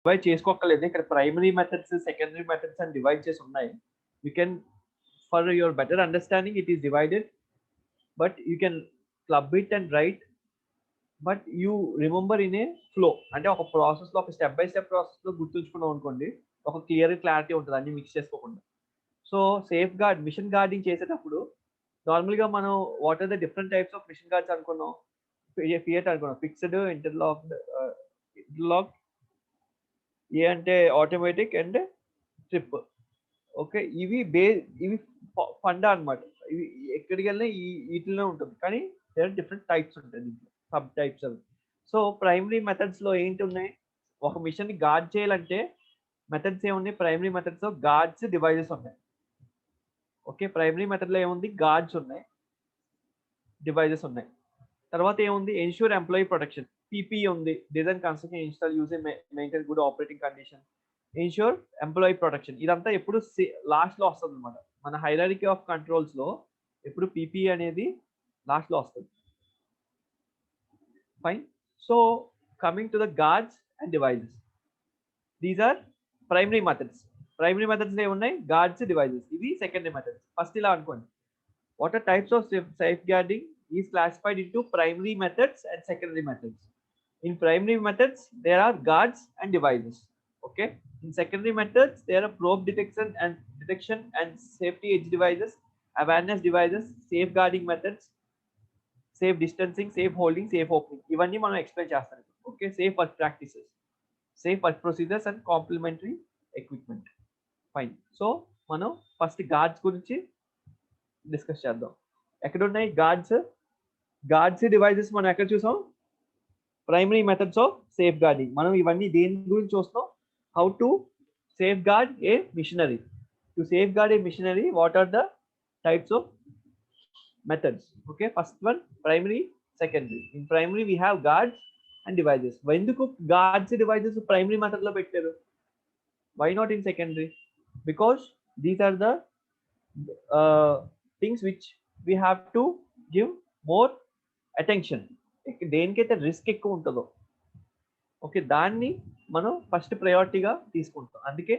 Divide చేసుకోక్కర్లేదు. ఇక్కడ primary methods, secondary methods అని divide చేసి ఉన్నాయి. You can for your better understanding it is divided, but you can club it and right, but you remember in a flow. అంటే ఒక ప్రాసెస్లో, ఒక step by step ప్రాసెస్లో గుర్తుంచుకున్నాం అనుకోండి, ఒక క్లారిటీ ఉంటుంది అన్ని మిక్స్ చేసుకోకుండా. So safeguard, machine guarding చేసేటప్పుడు నార్మల్గా మనం what are the different types of machine guards అనుకున్నాం. ఫియట్ అనుకున్నాం, ఫిక్స్డ్, ఇంటర్లాక్, ఏ అంటే ఆటోమేటిక్ అండ్ ట్రిప్. ఓకే, ఇవి ఫండా అనమాట. ఇవి ఎక్కడికి వెళ్ళినా వీటిలోనే ఉంటుంది, కానీ దేర్ డిఫరెంట్ టైప్స్ ఉంటాయి దీంట్లో, సబ్ టైప్స్ అవి. సో ప్రైమరీ మెథడ్స్ లో ఏంటి ఉన్నాయి, ఒక మిషన్ ని గార్డ్ చేయాలంటే మెథడ్స్ ఏమున్నాయి, ప్రైమరీ మెథడ్స్ లో గార్డ్స్, డివైజెస్ ఉన్నాయి. ఓకే, ప్రైమరీ మెథడ్ లో ఏముంది, గార్డ్స్ ఉన్నాయి, డివైజెస్ ఉన్నాయి. తర్వాత ఏముంది, ఎన్ష్యూర్ ఎంప్లాయీ ప్రొటెక్షన్, పీపీ ఉంది, design, construction, install, use, maintain good operating condition, ensure employee protection. ఇదంతా ఎప్పుడు లాస్ట్ లో వస్తుంది అనమాట. మన హైరార్కీ ఆఫ్ కంట్రోల్స్ లో ఎప్పుడు పీపీ అనేది లాస్ట్ లో వస్తుంది. Fine. So coming to the guards and devices, these are primary methods. Primary methods ఏమున్నాయి, గార్డ్స్, డివైజెస్. ఇవి సెకండరీ మెథడ్స్. ఫస్ట్ ఇలా అనుకోండి, what are types of safeguarding is classified into primary methods and secondary methods. In primary methods there are guards and devices. Okay, in secondary methods there are probe detection and safety edge devices, awareness devices, safeguarding methods, safe distancing, safe holding, safe opening. ఇవన్నీ మనం explain చేస్తాం. Okay, safe work practices, safe work procedures and complementary equipment. Fine. So మనం first guards గురించి discuss చేద్దాం. ఎక్కడ ఉన్నాయి guards devices? మనం ఎక్కడ చూసాం, primary methods of safeguarding. మనం ఇవన్నీ దేని గురించి చూస్తాం, how to safeguard a machinery. To safeguard a machinery, what are the types of methods? Okay, first one primary, secondary. In primary we have guards and devices. ఎందుకు guards, devices primary method లో పెట్టారు? Why not in secondary? Because these are the things which we have to give more attention. దేనికైతే risk ఎక్కువ ఉంటుందో, okay, దాన్ని మనం first ప్రయారిటీగా తీసుకుంటాం. అందుకే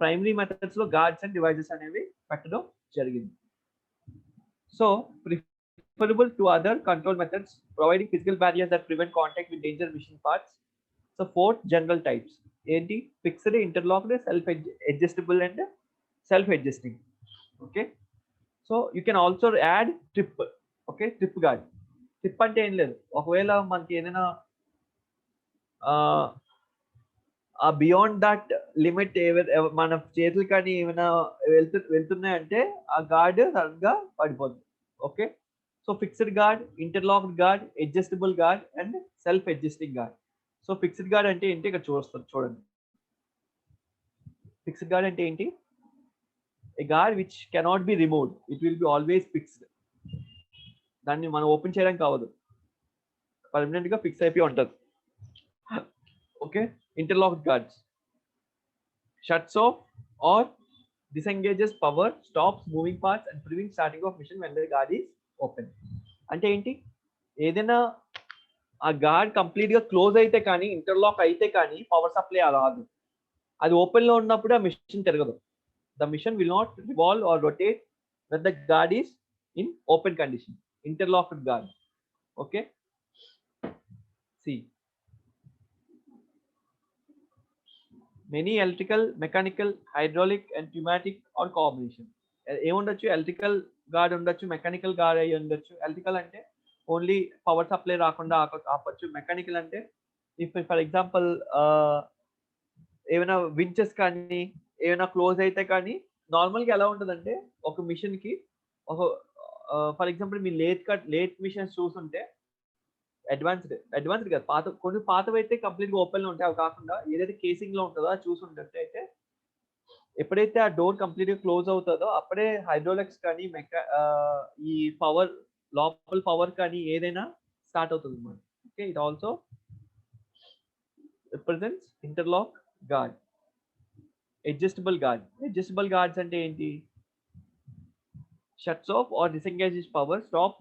ప్రైమరీ మెథడ్స్ లో గార్డ్స్ అండ్ డివైజెస్ అనేవి పెట్టడం జరిగింది. So preferable to other control methods, providing physical barriers that prevent contact with danger machine parts. So 4 general types. ఏంటి? Fixed, interlocked, self adjustable and self adjusting. Okay, so you can also add trip. Okay, trip guard. Trip అంటే ఏం లేదు, ఒకవేళ మనకి ఏదైనా beyond that limit మన చేతులు కానీ ఏమైనా వెళ్తున్నాయంటే ఆ గార్డ్ సడన్ గా పడిపోతుంది. Okay, so fixed guard, interlocked guard, adjustable guard and self adjusting guard. So fixed guard అంటే ఏంటి, ఇక్కడ చూడండి. ఫిక్స్డ్ గార్డ్ అంటే ఏంటి? a guard which cannot be removed, it will be always fixed. దాన్ని మనం ఓపెన్ చేయడానికి కావదు, పర్మనెంట్ గా ఫిక్స్ అయిపోయి ఉంటుంది. Okay, interlocked guards shuts off or disengages power, stops moving parts and prevents starting of machine when the guard is open. అంటే ఏంటి? ఏదైనా ఆ గార్డ్ కంప్లీట్ గా క్లోజ్ అయితే కానీ, ఇంటర్లాక్ అయితే కానీ పవర్ సప్లై రాదు. అది ఓపెన్ లో ఉన్నప్పుడు ఆ మిషన్ తిరగదు. The mission will not revolve or rotate when the guard is in open condition. Interlocked guard. Okay. See, many electrical, mechanical, hydraulic and pneumatic or combination. ఏముండొచ్చు, electrical guard ఉండొచ్చు, mechanical guard అయ్యి ఉండొచ్చు. Electrical అంటే only power supply రాకుండా ఆపచ్చు. Mechanical అంటే if for example ఏమైనా వించెస్ కానీ ఏమైనా క్లోజ్ అయితే కానీ, నార్మల్గా ఎలా ఉంటుందంటే ఒక మిషన్ కి ఒక for example me late machines చూస్తుంటే అడ్వాన్స్డ్ కాదు, కొన్ని పాతవి అయితే కంప్లీట్ గా ఓపెన్ లో ఉంటాయి. అవి కాకుండా ఏదైతే కేసింగ్ లో ఉంటుందో అది చూసుంటే ఎప్పుడైతే ఆ డోర్ కంప్లీట్ గా క్లోజ్ అవుతుందో అప్పుడే హైడ్రోలిక్స్ కానీ ఈ పవర్, లోపల పవర్ కానీ ఏదైనా స్టార్ట్ అవుతుంది అన్నమాట. Okay, it also represents interlock guard. Adjustable guard. Adjustable guards అంటే ఏంటి? shuts off or disengages power, stops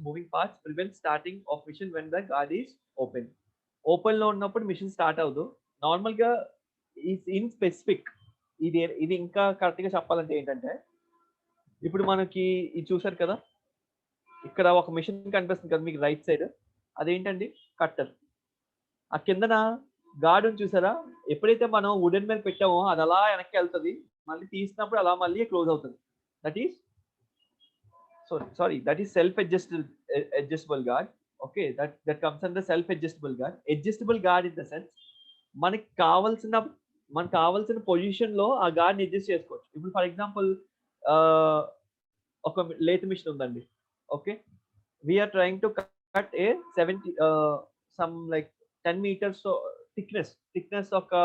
moving parts, prevents starting of machine when the guard is open. Open లో ఉన్నప్పుడు machine start అవ్వదు. Normal గా in specific ఇది ఇంకా correct గా చెప్పాలంటే ఏంటంటే, ఇప్పుడు మనకి ఇది చూసారు కదా, ఇక్కడ ఒక మిషన్ కనిపిస్తుంది కదా మీకు రైట్ సైడ్, అదేంటండి? కట్టర్. ఆ కిందన గార్డ్ చూసారా? ఎప్పుడైతే మనం వుడెన్ మీద పెట్టామో అది అలా వెనక్కి వెళ్తుంది, మళ్ళీ తీసినప్పుడు అలా మళ్ళీ క్లోజ్ అవుతుంది. That is that is self adjustable guard. Okay, that comes under self adjustable guard. Adjustable guard in the sense మనకి కావాల్సిన పొజిషన్ లో ఆ గార్డ్ అడ్జస్ట్ చేసుకోవచ్చు. ఇప్పుడు ఫర్ ఎగ్జాంపుల్ ఒక లేత్ మిషన్ ఉందండి. Okay, we're trying to cut a 70 some like 10 meters thickness ఒక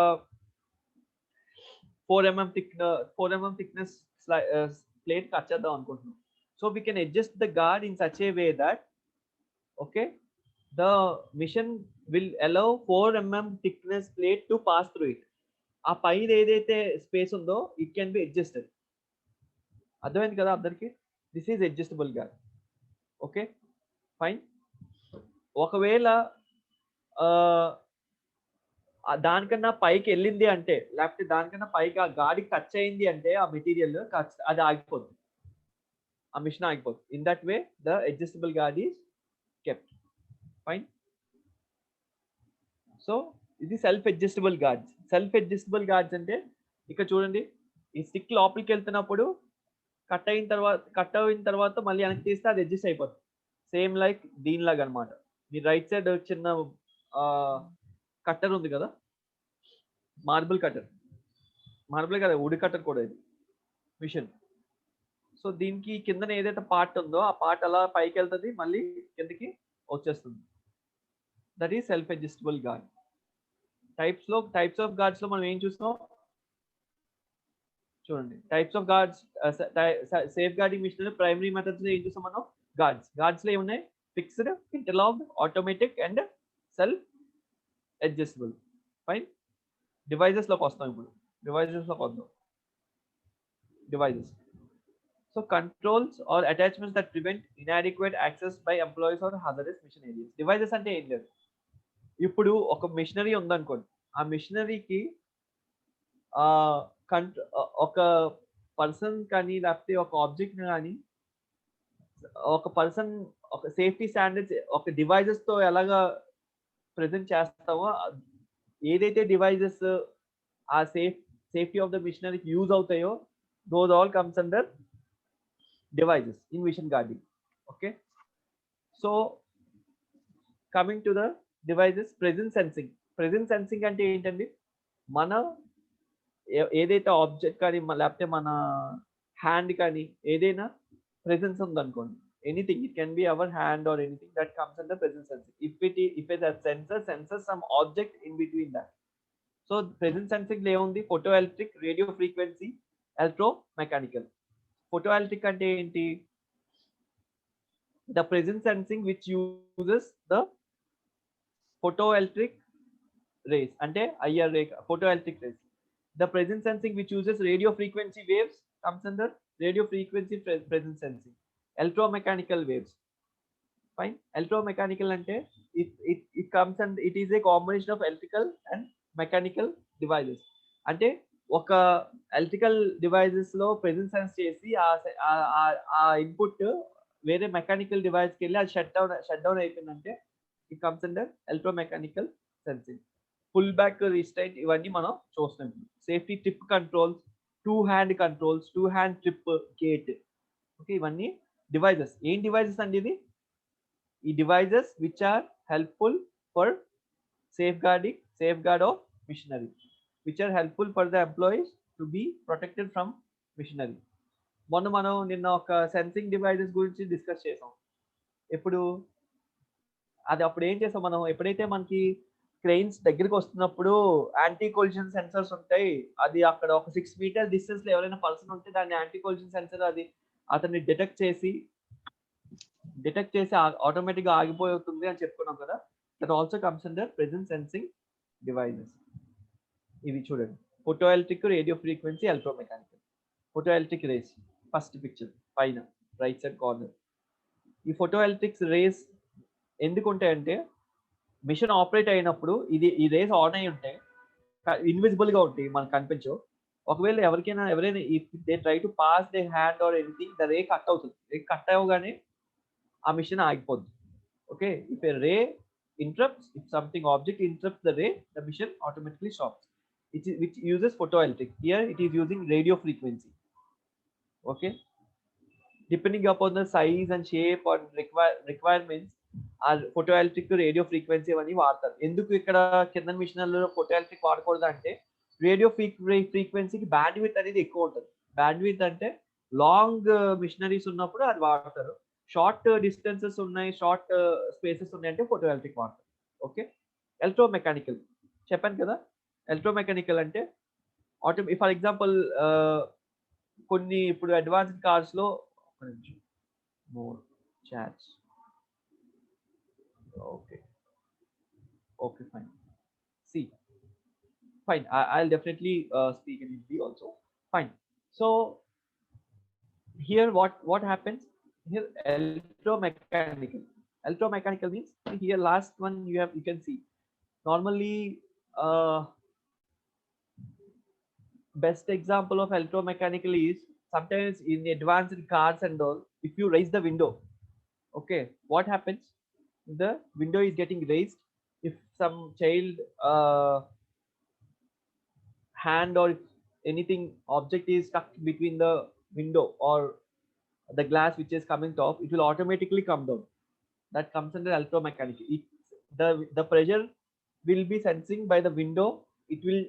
4 mm thickness plate cut చేద్దాం అనుకుంటున్నాం. So we can adjust the guard in such a way that, okay, the machine will allow 4 mm thickness plate to pass through it. ఆ పైన ఏదైతే space ఉందో it can be adjusted. అర్థమైంది కదా అందరికి? This is adjustable guard. Okay, fine. ఒకవేళ దానికన్నా పైకి వెళ్ళింది అంటే, లేకపోతే దానికన్నా పైకి ఆ గాడికి టచ్ అయింది అంటే ఆ మెటీరియల్, అది ఆగిపోతుంది, ఆ మిషన్ ఆగిపోతుంది. In that way the adjustable guard is kept. Fine. So ఇది సెల్ఫ్ అడ్జస్టబుల్ గార్డ్స్ అంటే ఇక్కడ చూడండి, ఈ స్టిక్ లోపలికి వెళ్తున్నప్పుడు కట్ అయిన తర్వాత మళ్ళీ వెనక్కి తీస్తే అది అడ్జస్ట్ అయిపోతుంది. సేమ్ లైక్ దీనిలాగా అనమాట. మీ రైట్ సైడ్ చిన్న కట్టర్ ఉంది కదా, మార్బుల్ కదా, వుడ్ కట్టర్ కూడా ఇది మిషన్. సో దీనికి కిందన ఏదైతే పార్ట్ ఉందో ఆ పార్ట్ అలా పైకి వెళ్తుంది, మళ్ళీ కిందకి వచ్చేస్తుంది. That is self adjustable guard. Types of guards లో మనం ఏం చూస్తాం చూడండి. Types of guards, safeguarding machine primary methods లో ఏం చూస్తాం మనం? గార్డ్స్ లో ఏమున్నాయి? Fixed, interlocked, automatic and self adjustable. Fine. Devices లోకి వస్తాం. ఇప్పుడు devices. So controls or attachments that prevent inadequate access by employees or hazardous mission areas. Devices అంటే ఏం లేదు. ఇప్పుడు ఒక మిషనరీ ఉందనుకోండి, ఆ మిషనరీకి ఒక పర్సన్ కానీ లేకపోతే ఒక ఆబ్జెక్ట్ కానీ ఒక సేఫ్టీ స్టాండర్డ్స్ ఒక డివైజెస్ తో ఎలాగా ప్రెజెంట్ చేస్తామో, ఏదైతే డివైజెస్ ఆ సేఫ్టీ ఆఫ్ ద మిషనరీకి యూజ్ అవుతాయో, those all comes under devices in mission guarding. Okay, so coming to the devices, presence sensing అంటే ఏంటండి? మన ఏదైతే ఆబ్జెక్ట్ కానీ లేకపోతే మన హ్యాండ్ కానీ ఏదైనా ప్రెజెన్స్ ఉందనుకోండి, anything, it can be our hand or anything, that comes under presence sensing. if it has senses some object in between that. So presence sensing లో ఏముంది? Photo electric, radio frequency, electromechanical. Photoelectric అంటే ఏంటి? The presence sensing which uses the photoelectric rays అంటే IR ray, photoelectric rays. The presence sensing which uses radio frequency waves comes under radio frequency presence sensing. Electromechanical waves. Fine. Electromechanical అంటే it comes and it is a combination of electrical and mechanical devices. అంటే ఒక electrical devices లో presence sense చేసి ఆ input వేరే mechanical device కి వెళ్ళి అది షట్ డౌన్ అయిపోయిందంటే it comes under electromechanical sensing. Pull back, restraint, ఇవన్నీ మనం చూస్తాం. Safety trip controls, two hand trip gate. Okay, ఇవన్నీ డివైజెస్. ఏం డివైజెస్ అండి ఇది? ఈ devices which are helpful for safeguard of machinery, which are helpful for the employees to be protected from machinery. మనం నిన్న ఒక సెన్సింగ్ డివైజెస్ గురించి discuss చేసాం. అప్పుడు ఏం చేసాం మనం? ఎప్పుడైతే మనకి క్రెయిన్స్ దగ్గరికి వస్తున్నప్పుడు యాంటీ కొలిజన్ సెన్సర్స్ ఉంటాయి. అది అక్కడ ఒక 6 meters డిస్టెన్స్ లో ఎవరైనా పర్సన్ ఉంటే దాన్ని యాంటీ కొలిజన్ సెన్సర్ అది అతన్ని డిటెక్ట్ చేసి ఆటోమేటిక్ గా ఆగిపోతుంది అని చెప్పుకున్నాం కదా. That also comes under presence sensing devices. ఇవి చూడండి, photo electric, radio frequency, electromechanical. Photoelectric rays first picture పైన రైట్ సైడ్ కార్నర్. ఈ ఫోటో ఎలక్ట్రిక్ రేస్ ఎందుకు ఉంటాయంటే, మిషన్ ఆపరేట్ అయినప్పుడు ఈ రేస్ ఆన్ అయి ఉంటే ఇన్విజిబుల్ గా ఉంటాయి, మనకు కనిపించవు. ఒకవేళ ఎవరైనా if they try to pass the hand or anything, the ray cut అవుతుంది. రే కట్ అవ్వగానే ఆ మిషన్ ఆగిపోద్ది. Okay, if a ray interrupts, if something object interrupts the ray, the mission automatically stops. Which uses photoelectric. Here it is using radio frequency. Okay, depending upon the size and shape or requirements, ఆ photoelectric to radio frequency అని వాడతారు. ఎందుకు ఇక్కడ కింద మిషన్లలో photoelectric వాడకూడదు అంటే, radio ఫ్రీక్వెన్సీకి బ్యాండ్ విడ్త్ అనేది ఎక్కువ ఉంటుంది. బ్యాండ్ విడ్త్ అంటే లాంగ్ మిషనరీస్ ఉన్నప్పుడు అది వాడతారు. షార్ట్ డిస్టెన్సెస్ ఉన్నాయి, షార్ట్ స్పేసెస్ ఉన్నాయి అంటే ఫోటోఎలక్ట్రిక్ వాడతారు. ఓకే, ఎలక్ట్రోమెకానికల్ చెప్పాను కదా. ఎలక్ట్రోమెకానికల్ అంటే ఫర్ ఎగ్జాంపుల్ కొన్ని ఇప్పుడు అడ్వాన్స్డ్ కార్స్ లో మోర్ చాట్స్. Okay okay fine, see fine, I'll definitely speak in Hindi also. Fine. So here what happens here? Electromechanical means here last one you can see normally best example of electromechanical is sometimes in advanced cars and all, if you raise the window, okay, what happens? The window is getting raised. If some child hand or anything object is stuck between the window or the glass which is coming top, it will automatically come down. That comes under electromechanical. The pressure will be sensing by the window. It will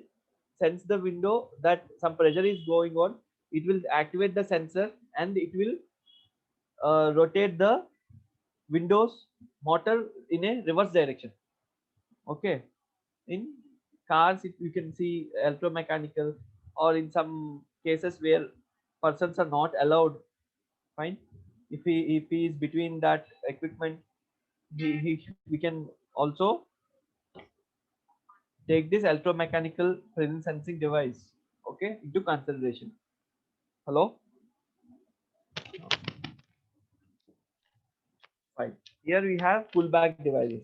sense the window that some pressure is going on. It will activate the sensor and it will rotate the windows motor in a reverse direction. Okay, in cars you can see electromechanical, or in some cases where persons are not allowed, fine, if he is between that equipment, we can also take this electromechanical presence sensing device, okay, into consideration. Hello, fine. Here we have pull back devices.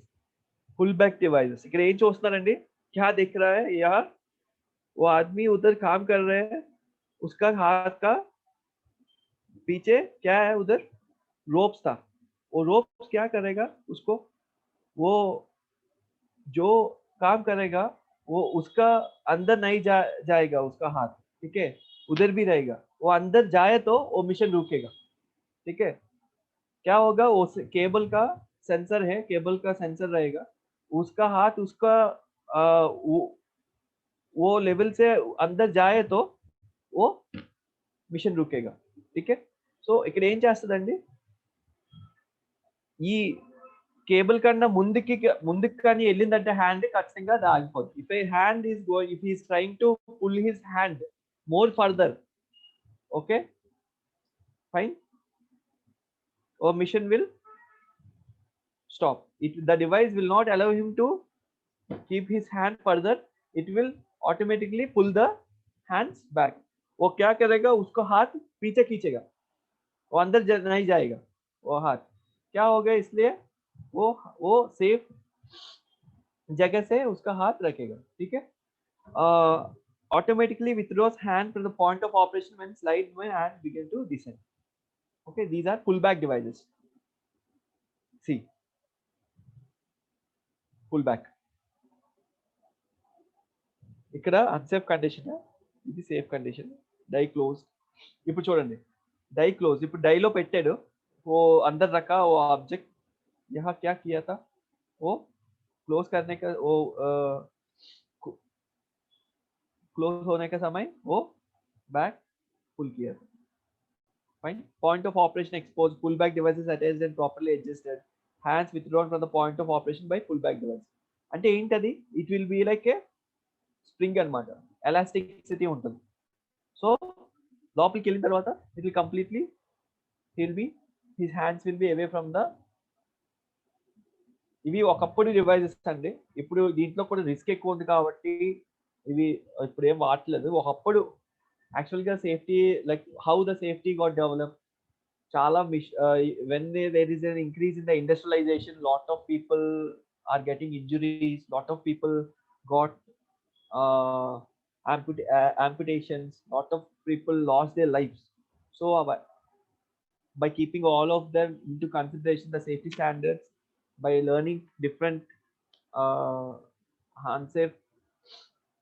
Pull back devices ఇక్కడ ఏం చూస్తున్నారండి? क्या दिख रहा है यहाँ? वो आदमी उधर काम कर रहे हैं, उसका हाथ का पीछे क्या है? उधर रोप्स था. वो रोप्स क्या करेगा उसको? वो जो काम करेगा वो उसका अंदर नहीं जाएगा उसका हाथ, ठीक है, उधर भी रहेगा. वो अंदर जाए तो वो मिशन रुकेगा, ठीक है. क्या होगा? वो केबल का सेंसर है, केबल का सेंसर रहेगा, उसका हाथ उसका वो लेवल से अंदर जाए तो वो మిషన్ रुकेगा, ठीक है. సో ఇక్కడ ఏం చేస్తుందండి, ఈ కేబుల్ కన్నా ముందుకి కానీ వెళ్ళిందంటే హ్యాండ్ ఖచ్చితంగా అది ఆగిపోతుంది. If a hand is going, if is trying to pull his hand more further, okay fine, or mission will stop. The device will not allow him to keep his hand further. It will automatically pull the hands back. वो क्या करेगा? उसको हाथ पीछे खींचेगा, वो अंदर नहीं जाएगा. वो हाथ क्या होगा, इसलिए वो सेफ जगह से उसका हाथ रखेगा, ठीक है. Automatically withdraws hand from the point of operation when slide my hand begin to descend. Okay, these are pullback devices. See, pullback. ఇక్కడ అన్సేఫ్ కండిషన్, ఇది సేఫ్ కండిషన్. Die close. ఇప్పుడు చూడండి, డై క్లోజ్. ఇప్పుడు డైలో పెట్టాడు, वो अंदर रखा वो ऑब्जेक्ट, यहाँ क्या किया था, वो क्लोज करने का, वो क्लोज होने का समय वो बैक पुल किया था. Fine. Point of operation exposed. Pullback devices attached and properly adjusted. Hands withdrawn from the point of operation by pullback device. అంటే ఏంటది? It will be like A spring అనమాట, ఎలాస్టిసిటీ ఉంటుంది. సో లోపలికి వెళ్ళిన తర్వాత it will completely his hands will be away from the. ఇవి ఒకప్పుడు devices అండి, ఇప్పుడు దీంట్లో కూడా రిస్క్ ఎక్కువ ఉంది కాబట్టి ఇవి ఇప్పుడు ఏం వాడట్లేదు. ఒకప్పుడు యాక్చువల్గా safety, like how the safety got develop, చాలా when there is an increase in the industrialization, lot of people are getting injuries. Lot of people got amputations. Lot of people lost their lives. So by keeping all of them into consideration, the safety standards, by learning different uh, unsafe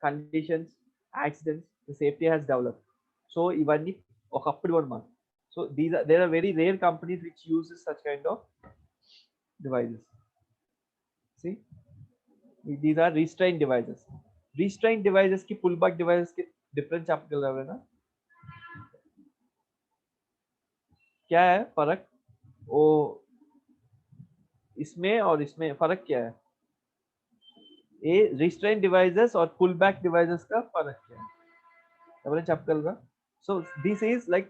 conditions, accidents, the safety has developed. So ఇవన్నీ ఒకప్పుడు అనమాట. So there are very rare companies which uses such kind of devices. See, these are restraint devices. Restraint devices की pull back devices के difference చెప్పగలరా ఎవరైనా? क्या है फर्क? वो इसमें और इसमें फर्क क्या है? ये restraint devices और pull back devices का फर्क क्या है? ఎవరైనా చెప్పగలరా? So this is like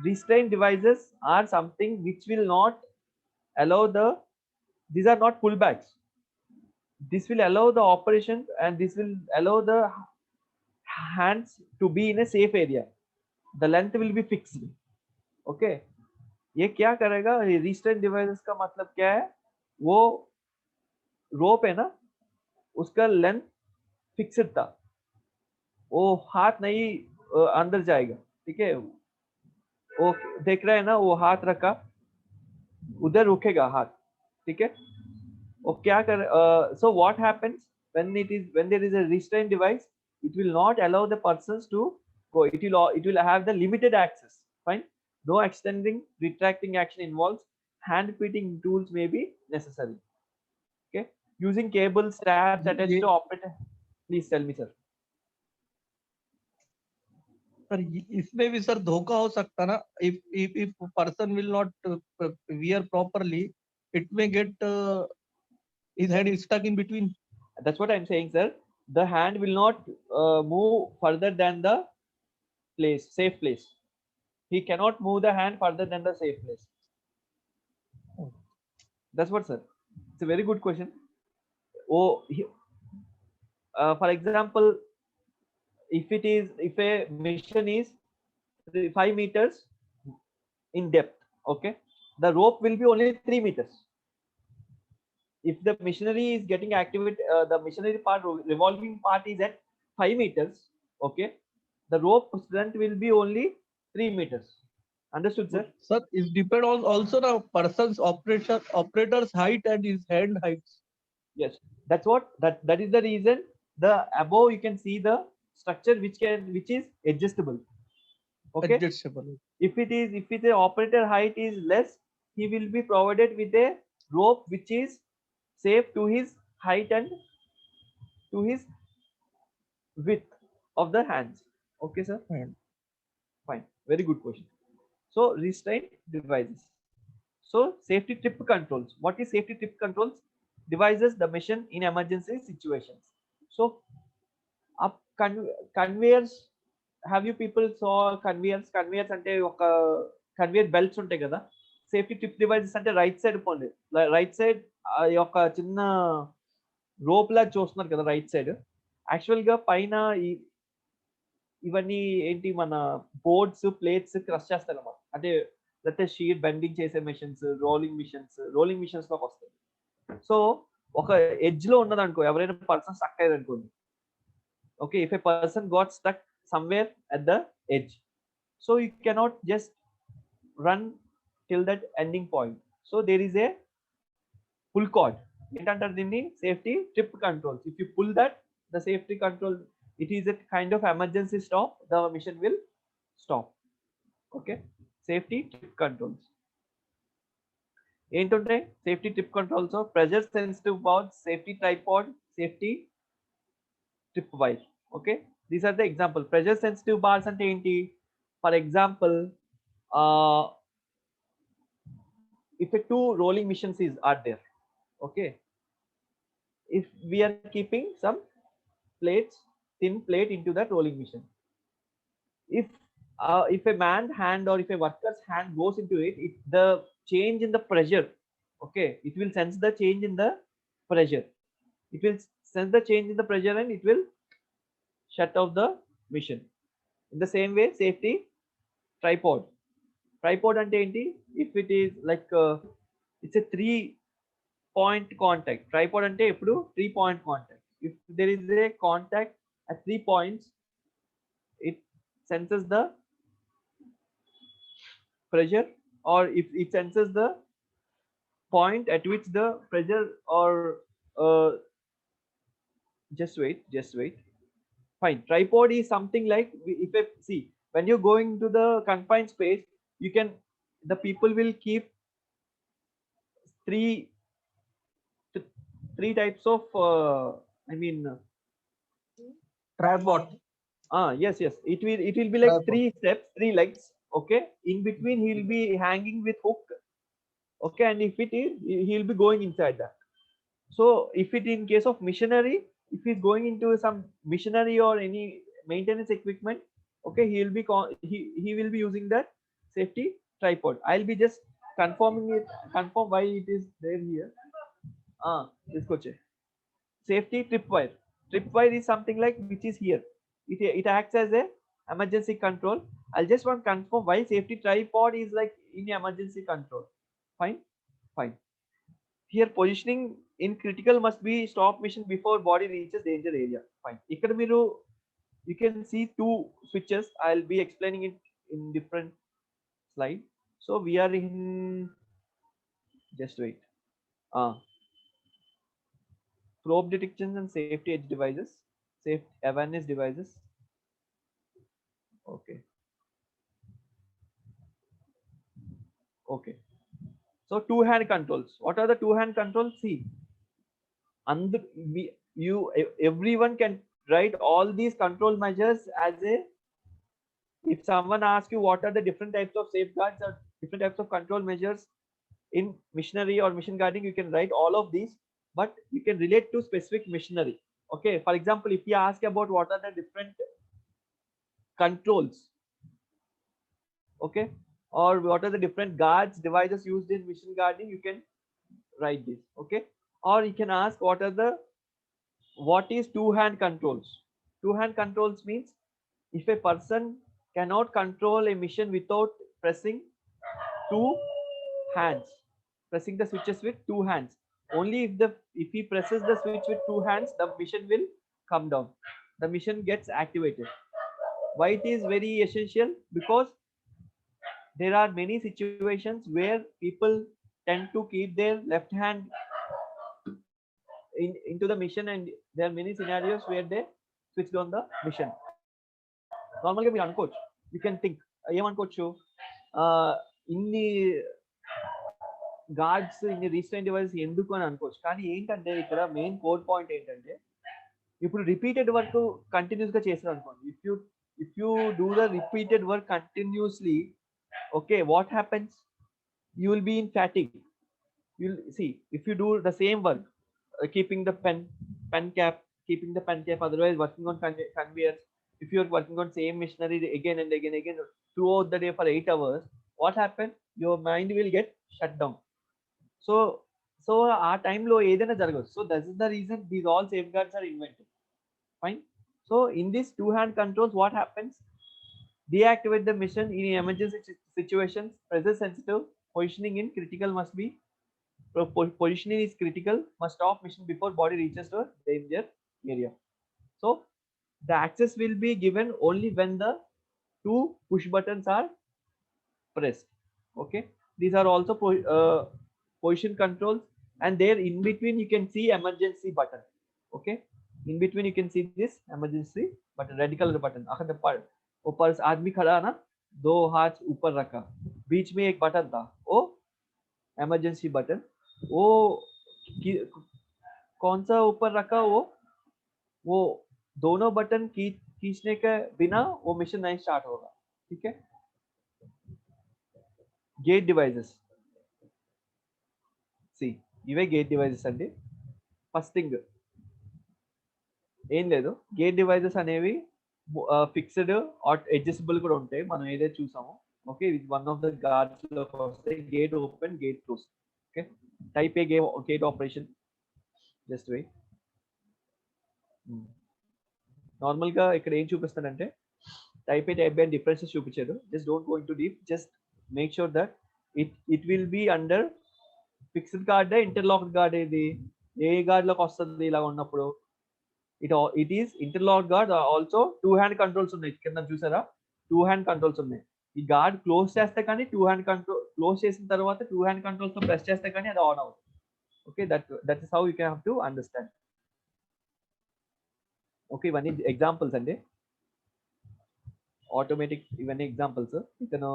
restraint devices are something which will not allow these are not pullbacks. This will allow the operation and this will allow the hands to be in a safe area. The length will be fixed. Okay. ये क्या करेगा? restraint devices का मतलब क्या है? वो rope है ना, उसका लेंथ फिक्स्ड था, वो हाथ नहीं अंदर जाएगा, ठीक है? वो देख रहे हैं ना, वो हाथ रखा, उधर रुकेगा हाथ, ठीक है? वो क्या कर so what happens when there is a restraint device? It will not allow the persons to go. It will have the limited access. Fine. No extending, retracting action involves. Hand fitting tools may be necessary. Okay. Using cable straps attached to operator. Please tell me, sir. Sir इसमें भी sir धोखा हो सकता ना, if person will not wear properly, it may get his hand is stuck in between. That's what I'm saying, sir. The hand will not move further than the safe place. He cannot move the hand further than the safe place. That's what, sir. It's a very good question. For example, if a mission is 5 meters in depth, okay, the rope will be only 3 meters. If the machinery is getting activated, the machinery part, revolving part is at 5 meters, okay, the rope length will be only 3 meters. Understood, sir? Sir, it depends on also the person's operator's height and his hand heights. Yes, that's what that is the reason. The above you can see the structure which is adjustable. Okay. Adjustable. If the operator height is less, he will be provided with a rope which is safe to his height and to his width of the hands. Okay, sir. Fine. Very good question. So restraint devices. So safety trip controls. What is safety trip controls? Devices the mission in emergency situations. So up conveyors. Have you people saw conveyors? Conveyors అంటే ఒక conveyor belts ఉంటాయి కదా, safety trip devices అంటే right side పోండి, right side ఒక చిన్న rope లా చూస్తున్నారు కదా రైట్ సైడ్. యాక్చువల్ గా పైన ఇవన్నీ ఏంటి, మన బోర్డ్స్ ప్లేట్స్ క్రష్ చేస్తారు అన్నమాట. అంటే లేకపోతే షీట్ బెండింగ్ చేసే మిషన్స్, రోలింగ్ మిషన్స్ లోకి వస్తాయి. సో ఒక ఎడ్జ్ లో ఉన్నది అనుకో, ఎవరైనా పర్సన్ స్టక్ అయ్యారు అనుకోండి. Okay, if a person got stuck somewhere at the edge, so you cannot just run till that ending point. So there is a pull cord. Safety trip controls. If you pull that, the safety control, it is a kind of emergency stop. The mission will stop. Okay, safety trip controls. ఏంటంటే safety trip controls, pressure sensitive balls, safety tripod, safety trip wire. Okay, these are the example. Pressure sensitive bars ante enti? For example, if a 2 rolling missions are there, okay, if we are keeping some plates, thin plate into that rolling mission, if a man's hand or if a worker's hand goes into it, the change in the pressure, okay, it will sense the change in the pressure. It will sense the change in the pressure and it will shut off the mission. In the same way, safety tripod ante enti? If it is like it's a 3 point contact. Tripod ante ippudu 3-point contact. If there is a contact at 3 points, it senses the pressure, or if it senses the point at which the pressure or uh, just wait. Fine. Tripod is something like, if I see, when you're going to the confined space, you can, the people will keep three three types of I mean Tripod. yes, it will be like Tripod. 3 steps, 3 legs. Okay, in between he'll be hanging with hook. Okay, and if it is, he'll be going inside that. So if it in case of missionary, if he's going into some missionary or any maintenance equipment, okay, he will be using that safety tripod. I'll be just confirm why it is there here. This coach. Safety tripwire. Tripwire is something like which is here. It acts as a emergency control. I'll just want confirm why safety tripod is like in emergency control. Fine, fine. Here positioning in critical must be stop mission before body reaches danger area. Fine. Ikkada meeru, you can see 2 switches. I'll be explaining it in different slide. So we are in, just wait. Probe detections and safety edge devices, safe awareness devices. Okay. Okay. So 2-hand controls. What are the 2-hand controls? See, and everyone can write all these control measures as a, if someone asks you what are the different types of safeguards or different types of control measures in missionary or mission guarding, you can write all of these, but you can relate to specific missionary. Okay, for example, if you ask about what are the different controls, okay, or what are the different guards devices used in mission guarding, you can write this. Okay, or you can ask what is 2-hand controls. 2-hand controls means if a person cannot control a mission without pressing 2 hands, pressing the switches with 2 hands. Only if he presses the switch with 2 hands, the mission will come down, the mission gets activated. Why it is very essential? Because there are many situations where people tend to keep their left hand into the mission, and there are many scenarios where they switched on the mission. Normally we అనుకోవచ్చు, you can think ఏమనుకోవచ్చు, ఇన్ని guards ఇన్ని రీస్ట్రైన్ devices ఎందుకు అని అనుకోవచ్చు. కానీ ఏంటంటే ఇక్కడ main core point ఏంటంటే, ఇప్పుడు రిపీటెడ్ వర్క్ కంటిన్యూస్ గా చేశారు అనుకోండి, if you do the repeated work continuously, okay, what happens? You will be in fatigue. You'll see, if you do the same work, keeping the pen cap, otherwise working on conveyors, if you're working on same machinery again and again throughout the day for 8 hours, what happens? Your mind will get shut down. So our time lo edaina jaragadu. So that is the reason these all safeguards are invented. Fine. So in this 2-hand controls, what happens? Deactivate the mission in emergency situations. Pressure sensitive. Positioning in critical must be, positioning is critical, must stop mission before body reaches the danger area. So the access will be given only when the 2 push buttons are pressed. Okay, these are also position controls, and there in between you can see emergency button. Okay, in between you can see this emergency button, red color button. ऊपर आदमी खड़ा ना, 2 हाथ ऊपर रखा, बीच में एक button था, वो emergency button. वो कौन सा ऊपर रखा, वो दोनों बटन खींचने के बिना वो मिशन नहीं स्टार्ट होगा. ठीक है. गेट डिवाइसेस, सी ఇవే గేట్ డివైసెస్ అండి. ఫస్ట్ థింగ్ ఏం లేదు, గేట్ డివైసెస్ అనేవి ఫిక్స్డ్ అడ్జస్టబుల్ కూడా ఉంటాయి, మనం ఏదైతే చూసామో. ఓకే, ఇది వన్ ఆఫ్ ద గార్డ్స్ లో వస్తాయి, gate open, gate close. Okay, type A gate operation. Just wait. Normal గా ఇక్కడ ఏం చూపిస్తానంటే, type A type B and differences చూపించారు. Just don't go into deep, just make sure that it will be under fixed guard interlocked guard ఏది? ఏ guard లోకి వస్తుంది ఇలా ఉన్నప్పుడు? It is interlock guard. Also 2 hand controls ఉన్నాయి కింద చూసారా? 2 hand controls ఉన్నాయి. ఈ గార్డ్ క్లోజ్ చేస్తే కానీ 2 హ్యాండ్ కంట్రోల్ క్లోజ్ చేసిన తర్వాత 2 హ్యాండ్ కంట్రోల్స్ తో ప్రెస్ చేస్తే కానీ అది ఆన్ అవుతుంది. Okay, that is how you can have to understand. Okay, ఇవన్నీ ఎగ్జాంపుల్స్ అండి. ఆటోమేటిక్ ఇవన్నీ ఎగ్జాంపుల్స్. ఇతను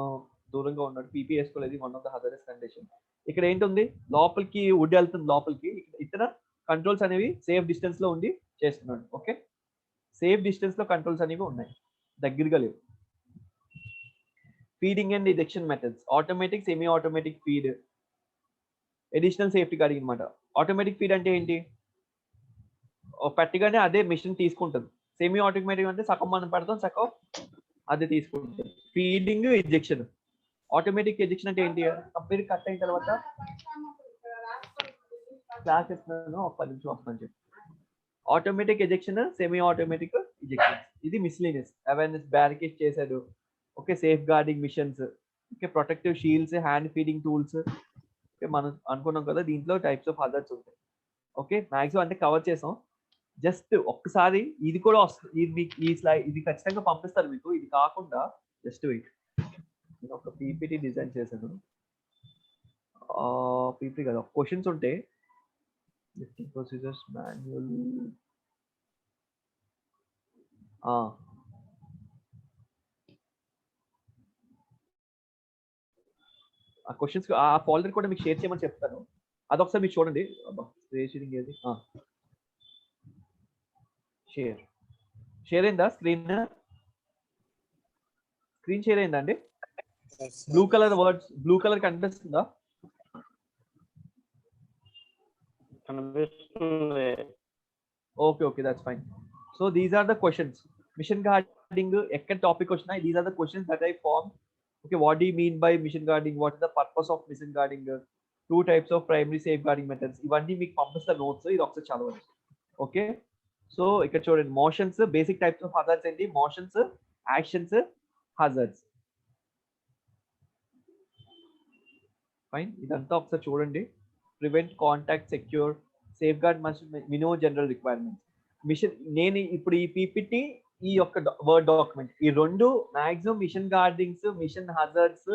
దూరంగా ఉన్నాడు, పీపీ వేసుకోలేదు, వన్ ఆఫ్ ద హజారస్ కండిషన్. ఇక్కడ ఏంటుంది, లోపలికి వుడ్ వెళ్తుంది లోపలికి. ఇతర కంట్రోల్స్ అనేవి సేఫ్ డిస్టెన్స్ లో ఉండి చేస్తున్నాడు. ఓకే, సేఫ్ డిస్టెన్స్ లో కంట్రోల్స్ అనేవి ఉన్నాయి, దగ్గరగా లేవు. Feeding and detection methods, automatic, semi automatic feed, additional safety guarding అనమాట. ఆటోమేటిక్ ఫీడ్ అంటే ఏంటి? పెట్టగానే అదే మిషన్ తీసుకుంటుంది. సెమీ ఆటోమేటిక్ అంటే సగం మనం పెడతాం, సగం అది తీసుకుంటుంది. Feeding, injection. ఆటోమేటిక్ ఇంజెక్షన్ అంటే ఏంటి? కంప్లీట్ కట్ అయిన తర్వాత క్లాస్ ఇస్తున్నాను, ఒక 10 నిమిషం వస్తాను చెప్పి. Automatic injection, semi automatic injection. ఇది మిస్లీనియస్ అవేర్నెస్, బ్యారికేడ్ చేశాడు. Okay, safe guarding machines, okay, protective shields, hand feeding tools. Okay, మనం అనుకున్నాం కదా దీంట్లో టైప్స్ ఆఫ్ హజార్డ్స్ ఉంటాయి. ఓకే, మ్యాక్సిమం అంటే కవర్ చేసాం. జస్ట్ ఒక్కసారి ఇది కూడా వస్తుంది, ఇది మీకు ఈ స్లైడ్ ఇది ఖచ్చితంగా పంపిస్తారు మీకు. ఇది కాకుండా జస్ట్ వెయిట్, నేను ఒక పీపీటీ డిజైన్ చేశాను. పీపీ కదా, క్వశ్చన్స్ ఉంటే ప్రొసీజర్స్ మాన్యువల్. ఆ క్వశ్చన్స్ ఆ ఫోల్డర్ కూడా మీకు షేర్ చేయమని చెప్తాను, అదొకసారి మీరు చూడండి. షేరింగ్ ఏది? షేర్ అయిందా? స్క్రీన్ షేర్ అయిందా అండి? Blue colour words, blue colour కనిపిస్తుందా? Okay, that's fine. So these are the questions. Machine guarding ఎక్కడ టాపిక్ వచ్చినా these are the questions that I form. Okay, what do you mean by mission guarding? What is the purpose of mission guarding? 2 types of primary safeguarding methods. ఇవన్నీ మీకు పంపిస్తా notes, ఇది ఒకసారి చదవండి. Okay, so ఇక్కడ చూడండి, motions, basic types of hazards ఏంటి? Motions, actions, hazards. Fine, ఇదంతా ఒకసారి చూడండి. Prevent, contact, secure, safeguard minimum general requirements. Machine, నేను ఇప్పుడు ఈ పీపీటీ, ఈ యొక్క వర్డ్ డాక్యుమెంట్, ఈ రెండు maximum machine guardings, machine hazards,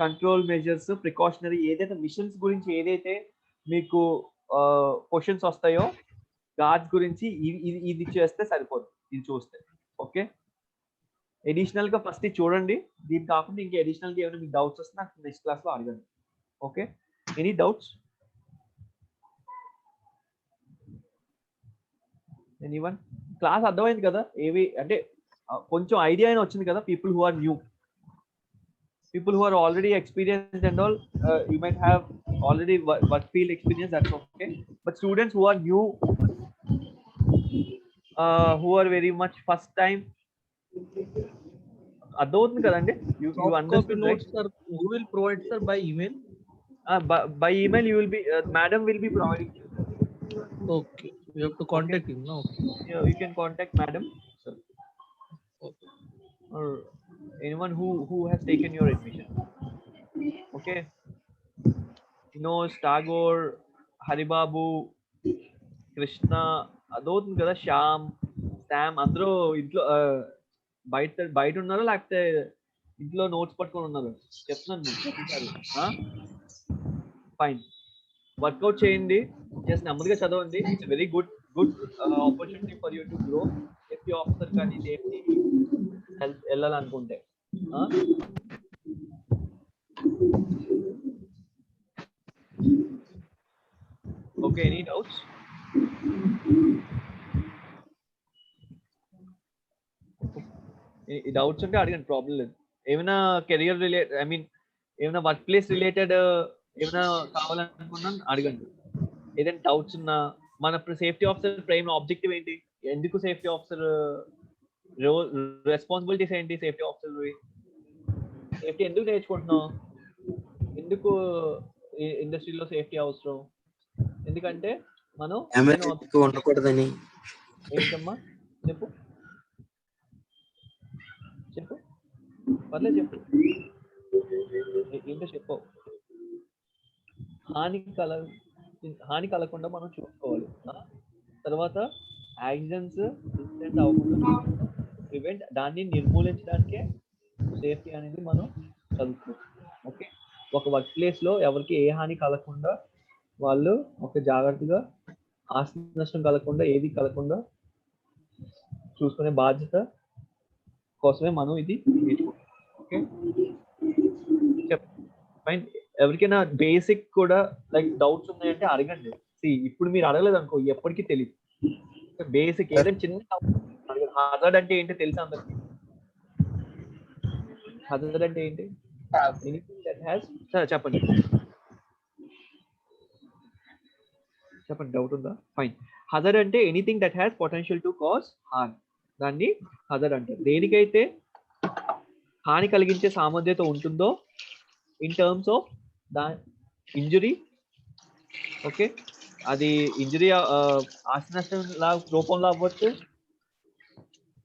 control measures, precautionary, ఏదైతే మిషన్స్ గురించి ఏదైతే మీకు క్వశ్చన్స్ వస్తాయో గార్డ్స్ గురించి ఇది చేస్తే సరిపోదు, ఇది చూస్తే. ఓకే, అడిషనల్ గా ఫస్ట్ ఇది చూడండి. దీని కాకుండా ఇంకా అడిషనల్ గా ఏమైనా మీకు డౌట్స్ వస్తే నాకు నెక్స్ట్ క్లాస్ లో అడగండి. Okay, any doubts? Anyone? Class అర్థమైంది కదా? ఏవి అంటే కొంచెం ఐడియా అయినా వచ్చింది కదా? People who are new, people who are already experienced and all, you might have already work field experience, that's okay. But students who are new, who are very much first time, అర్థమవుతుంది కదండి? You understood, right? Notes, sir, who will provide, sir, by email? By email you will be, madam will be providing. Okay, you have to contact him, no? Yeah, you can contact madam, sir. Okay. Or anyone who has taken your admission. Okay, Tagore, Haribabu, Krishna, అదవుతుంది కదా, Shyam, Sam, అందరూ ఇంట్లో బయట ఉన్నారో లేకపోతే ఇంట్లో notes పట్టుకొని ఉన్నారు? చెప్తున్నాను. ఫైన్, వర్కౌట్ చేయండి, జస్ట్ నెమ్మదిగా చదవండి. It's very good opportunity for you to grow. Safety officer కానీ సేఫ్టీ వెళ్ళాలనుకుంటే. Okay, any doubts? డౌట్స్ ఉంటే అడగండి, ప్రాబ్లం లేదు. ఏమైనా కెరియర్ రిలేటెడ్, ఐ మీన్ ఏమైనా వర్క్ ప్లేస్ రిలేటెడ్ ఏమైనా కావాలనుకున్నా అడగండి. ఏదైనా డౌట్స్ ఉన్నా, మన సేఫ్టీ ఆఫీసర్ ప్రైమ్ ఆబ్జెక్టివ్ ఏంటి, ఎందుకు సేఫ్టీ ఆఫీసర్ రెస్పాన్సిబిలిటీస్ ఏంటి, సేఫ్టీ ఆఫీసర్ సేఫ్టీ ఎందుకు నేర్చుకుంటున్నాం, ఎందుకు ఇండస్ట్రీలో సేఫ్టీ అవసరం, ఎందుకంటే మనం ఉండకూడదని. ఏంటమ్మా చెప్పు పర్లేదు, చెప్పు ఏంటో చెప్పు. హాని కలగకుండా మనం చూసుకోవాలి. తర్వాత యాక్సిడెంట్స్ ఇన్సిడెంట్ అవ్వకుండా ప్రివెంట్, దాన్ని నిర్మూలించడానికే సేఫ్టీ అనేది మనం చదువుకోవాలి. ఓకే, ఒక వర్క్ ప్లేస్లో ఎవరికి ఏ హాని కలగకుండా వాళ్ళు ఒక జాగ్రత్తగా ఆస్తి నష్టం కలగకుండా ఏది కలగకుండా చూసుకునే బాధ్యత కోసమే మనం ఇది నేర్చుకుంటాం. Okay, fine. ఎవరికైనా బేసిక్ కూడా లైక్ డౌట్స్ ఉన్నాయంటే అడగండి. ఇప్పుడు మీరు అడగలేదు అనుకో ఎప్పటికీ తెలియదు. బేసిక్ ఏదైనా చిన్న హజార్డ్ అంటే ఏంటి తెలుసా అందరికి? హజార్డ్ అంటే ఏంటి? చెప్పండి చెప్పండి, డౌట్ ఉందా? ఫైన్. హజార్డ్ అంటే anything that has potential to cause harm, దాన్ని హజార్డ్ అంటారు. దేనికైతే హాని కలిగించే సామర్థ్యత ఉంటుందో in terms of the injury. Okay, అది ఇంజురీ ఆస్తి నష్టం రూపంలో అవ్వచ్చు,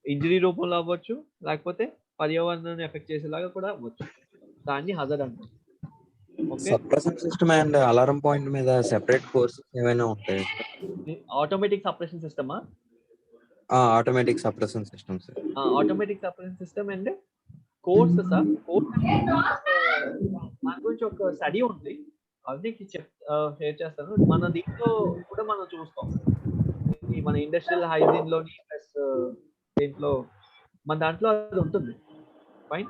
ఇంజురీ రూపంలో అవ్వచ్చు, లేకపోతే పర్యావరణాన్ని ఎఫెక్ట్ చేసేలాగా కూడా అవ్వచ్చు. దాన్ని హజార్డ్ అంటారు. Suppression system and alarm point మీద సెపరేట్ కోర్సెస్ ఏమైనా ఉంటాయి? ఆటోమేటిక్ సప్రెషన్ సిస్టమా? Automatic suppression system sir. Automatic suppression system and courses. దాని గురించి ఒక స్టడీ ఉంది, అది షేర్ చేస్తాను. మన దీంట్లో కూడా మనం చూస్తాం, మన ఇండస్ట్రియల్ హైజీన్ లోని ప్లస్ దీంట్లో మన దాంట్లో అది ఉంటుంది. Fine.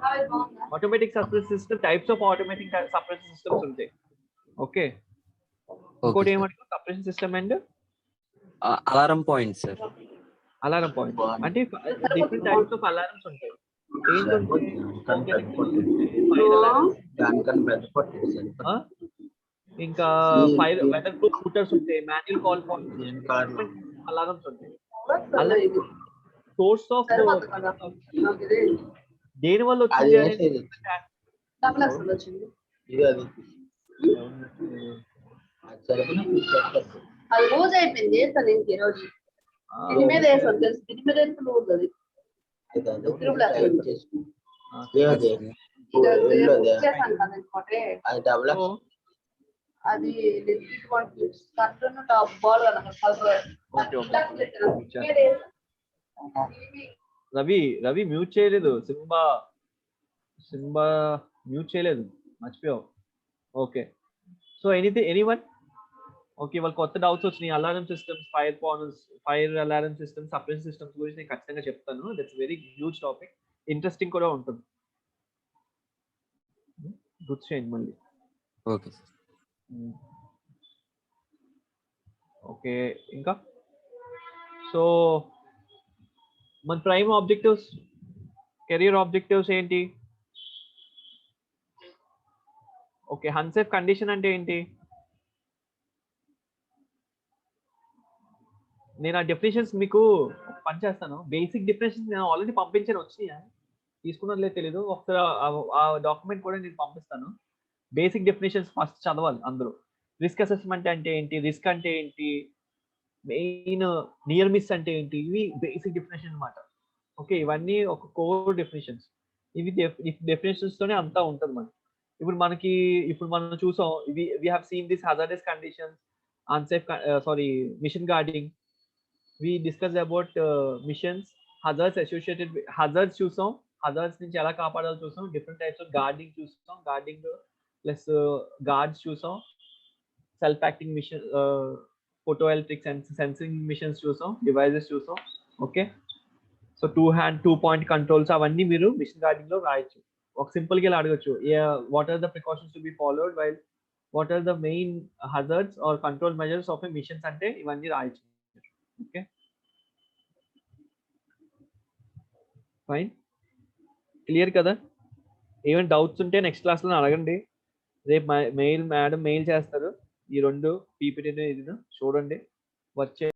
Automatic suppression system, types of automatic suppression systems ఉంటాయి. ఓకే, ఇంకోటి ఏమంటారు? Suppression system and alarm point sir. Alarm point అంటే డిఫరెంట్ టైప్స్ ఆఫ్ అలారమ్స్ ఉంటాయి. ఇంకా ఫైర్ వెదర్ ప్రూఫ్ రూటర్స్ ఉంటాయి, మాన్యువల్ కాల్ పాయింట్స్, అలారమ్స్ ఉంటాయి. సోర్స్ ఆఫ్ దేని వల్ల వచ్చింది అనేది అది రోజు అయిపోయింది. వేస్తాను ఇంక ఈరోజు దీని మీద వేసాను తెలుసు, దీని మీద వేస్తే రోజు అది అది curtain top ball Ravi mute చేయలేదు. సింబా మ్యూట్ చేయలేదు, మర్చిపోయావు. Okay, so anyone? ఓకే, వాళ్ళు కొత్త డౌట్స్ వచ్చినాయి. Alarm systems, fire alarm systems, suppression systems గురించి నేను ఖచ్చితంగా చెప్తాను. That's very huge topic, interesting కూడా ఉంటుంది. గుర్తు చేయండి మళ్ళీ. Okay sir. ఓకే, ఇంకా సో మన ప్రైమ్ ఆబ్జెక్టివ్స్, కెరియర్ ఆబ్జెక్టివ్స్ ఏంటి? ఓకే, అన్సేఫ్ కండిషన్ అంటే ఏంటి? నేను ఆ డెఫినేషన్స్ మీకు పనిచేస్తాను. బేసిక్ డెఫినేషన్స్ నేను ఆల్రెడీ పంపించాను, వచ్చినాయా తీసుకున్నది లేదు తెలీదు. ఒకసారి ఆ డాక్యుమెంట్ కూడా నేను పంపిస్తాను. బేసిక్ డెఫినేషన్స్ ఫస్ట్ చదవాలి అందరూ. రిస్క్ అసెస్మెంట్ అంటే ఏంటి, రిస్క్ అంటే ఏంటి, మెయిన్ నియర్ మిస్ అంటే ఏంటి, ఇవి బేసిక్ డెఫినేషన్ అనమాట. ఓకే, ఇవన్నీ ఒక కోర్ డెఫినేషన్స్. ఇవి డెఫినేషన్స్ తోనే అంతా ఉంటుంది మనకి. ఇప్పుడు మనం చూసాం, we have seen this hazardous conditions, unsafe machine guarding. We discuss about machines, hazards associated hazards చూసాం, హజార్డ్స్ నుంచి ఎలా కాపాడాలో చూసాం, డిఫరెంట్ టైప్స్ ఆఫ్ గార్డింగ్ చూసాం, గార్డింగ్ ప్లస్ గార్డ్స్ చూసాం, self acting machine, photoelectric sensing machines చూసాం, devices చూసాం. Okay, so 2 point controls అవన్నీ మీరు మిషన్ గార్డింగ్ లో రాయొచ్చు. ఒక సింపుల్ గా ఇలా అడగచ్చు, what are the precautions to be followed while, what are the main hazards or control measures of a machines అంటే ఇవన్నీ రాయొచ్చు. ఓకే, ఫైన్, క్లియర్ కదా? ఏమైనా డౌట్స్ ఉంటే నెక్స్ట్ క్లాస్ లో అడగండి. రేపు మేడం మెయిల్ చేస్తారు. ఈ 2 పీపీటీ చూడండి, వచ్చే